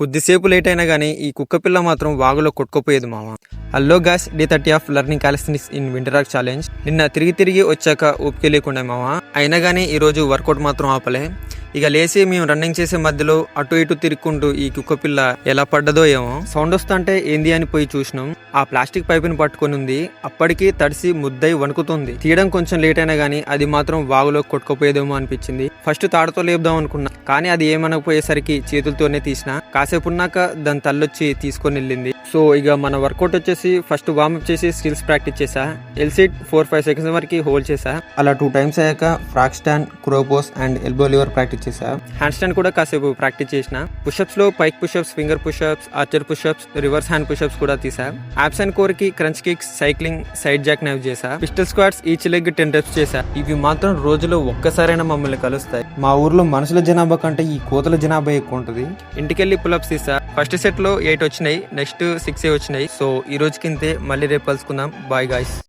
కొద్దిసేపు లేట్ అయినా కానీ ఈ కుక్క పిల్ల మాత్రం వాగులో కొట్టుకుపోయేది మామ. Hello guys, day 30 of learning calisthenics in winter rock challenge. నిన్న తిరిగి వచ్చాక ఓపిక లేకుండా మామ. అయినా కానీ ఈరోజు వర్కౌట్ మాత్రం ఆపలే. ఇక లేచి మేము రన్నింగ్ చేసే మధ్యలో అటు ఇటు తిరుక్కుంటూ ఈ కుక్క పిల్ల ఎలా పడ్డదో ఏమో. సౌండ్ వస్తుంటే ఏంది అని పోయి చూసినాం. ఆ ప్లాస్టిక్ పైపుని పట్టుకొని ఉంది. అప్పటికి తడిసి ముద్దై వణుకుతుంది. తీయడం కొంచెం లేట్ అయినా గానీ అది మాత్రం వాగులో కొట్టుకుపోయేదేమో అనిపించింది. ఫస్ట్ తాడుతో లేపుదాం అనుకున్నా, కానీ అది ఏమనకపోయేసరికి చేతులతోనే తీసిన. కాసేపు ఉన్నాక దాని తల్లొచ్చి తీసుకొని వెళ్ళింది. సో ఇక మన వర్కౌట్ వచ్చేసి ఫస్ట్ వార్మప్ చేసి స్కిల్స్ ప్రాక్టీస్ చేసా. ఎల్సిట్ 4-5 సెకండ్స్ వరకు హోల్డ్ చేసా. అలా 2 టైమ్స్ అయ్యాక frog stand, crow pose and elbow lever practice చేసా. హ్యాండ్ స్టాండ్ కూడా కాసేపు ప్రాక్టీస్ చేసిన. పుషప్స్ లో pike pushups, finger pushups, archer pushups, reverse hand pushups కూడా తీసా. యాబ్స్ అండ్ కోర్ కి crunch kicks, cycling, side jack knife చేసా. Pistol squats each leg 10 reps చేసా. ఇవి మాత్రం రోజులో ఒక్కసారైనా మమ్మల్ని కలుస్తాయి. మా ఊర్లో మనుషుల జనాభా కంటే ఈ కోతల జనాభా ఎక్కువ ఉంటుంది. ఇంటికెళ్ళి పుల్అప్స్ తీసా. ఫస్ట్ సెట్ లో 8 వచ్చినాయి, నెక్స్ట్ 6 వచ్చినాయి. సో ఈ రోజుకి ఇంతే. మళ్ళీ రేపు కలుసుకుందాం. Bye guys.